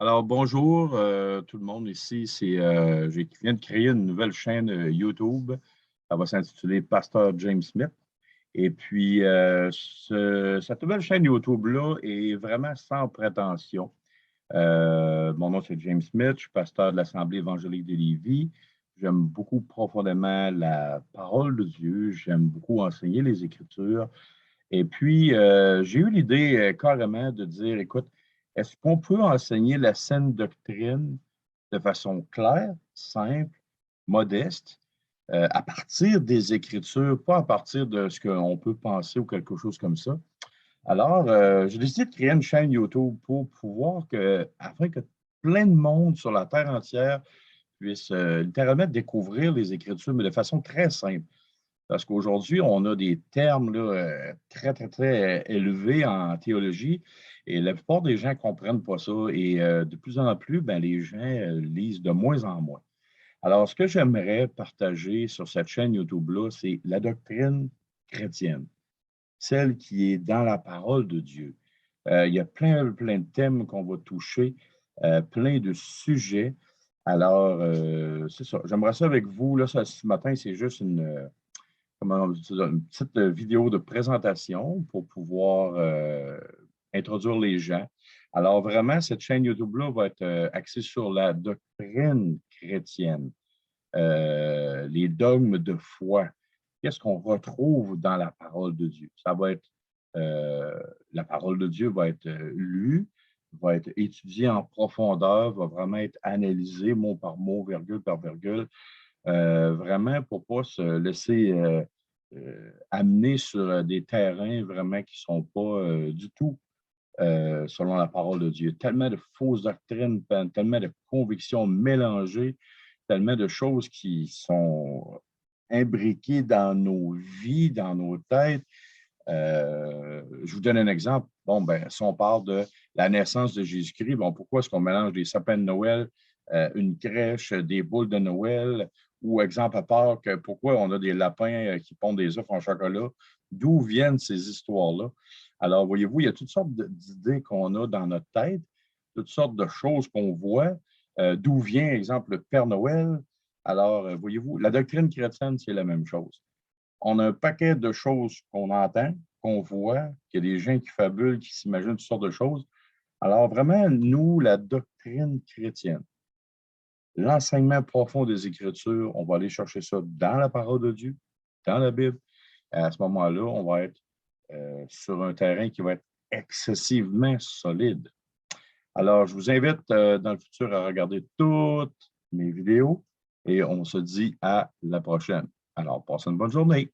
Alors, bonjour tout le monde ici. Je viens de créer une nouvelle chaîne YouTube. Elle va s'intituler Pasteur James Smith. Et puis, cette nouvelle chaîne YouTube-là est vraiment sans prétention. Mon nom, c'est James Smith. Je suis pasteur de l'Assemblée évangélique de Lévis. J'aime beaucoup profondément la parole de Dieu. J'aime beaucoup enseigner les Écritures. Et puis, j'ai eu l'idée carrément de dire, écoute, est-ce qu'on peut enseigner la saine doctrine de façon claire, simple, modeste, à partir des Écritures, pas à partir de ce qu'on peut penser ou quelque chose comme ça? Alors, j'ai décidé de créer une chaîne YouTube pour pouvoir afin que plein de monde sur la terre entière puisse littéralement découvrir les Écritures, mais de façon très simple. Parce qu'aujourd'hui, on a des termes là, très, très, très élevés en théologie et la plupart des gens ne comprennent pas ça. Et de plus en plus, ben, les gens lisent de moins en moins. Alors, ce que j'aimerais partager sur cette chaîne YouTube-là, c'est la doctrine chrétienne, celle qui est dans la parole de Dieu. Il y a plein, plein de thèmes qu'on va toucher, plein de sujets. Alors, c'est ça. J'aimerais ça avec vous. Là, ce matin, c'est juste une petite vidéo de présentation pour pouvoir introduire les gens. Alors, vraiment, cette chaîne YouTube-là va être axée sur la doctrine chrétienne, les dogmes de foi. Qu'est-ce qu'on retrouve dans la parole de Dieu? La parole de Dieu va être lue, va être étudiée en profondeur, va vraiment être analysée mot par mot, virgule par virgule, vraiment pour ne pas se laisser amener sur des terrains vraiment qui ne sont pas du tout selon la parole de Dieu. Tellement de fausses doctrines, tellement de convictions mélangées, tellement de choses qui sont imbriquées dans nos vies, dans nos têtes. Je vous donne un exemple. Bon, ben, si on parle de la naissance de Jésus-Christ, bon, pourquoi est-ce qu'on mélange des sapins de Noël, une crèche, des boules de Noël, ou exemple à part, pourquoi on a des lapins qui pondent des œufs en chocolat? D'où viennent ces histoires-là? Alors, voyez-vous, il y a toutes sortes d'idées qu'on a dans notre tête, toutes sortes de choses qu'on voit. D'où vient, exemple, le Père Noël? Alors, voyez-vous, la doctrine chrétienne, c'est la même chose. On a un paquet de choses qu'on entend, qu'on voit, qu'il y a des gens qui fabulent, qui s'imaginent toutes sortes de choses. Alors, vraiment, nous, la doctrine chrétienne, l'enseignement profond des Écritures, on va aller chercher ça dans la parole de Dieu, dans la Bible. Et à ce moment-là, on va être sur un terrain qui va être excessivement solide. Alors, je vous invite dans le futur à regarder toutes mes vidéos et on se dit à la prochaine. Alors, passez une bonne journée.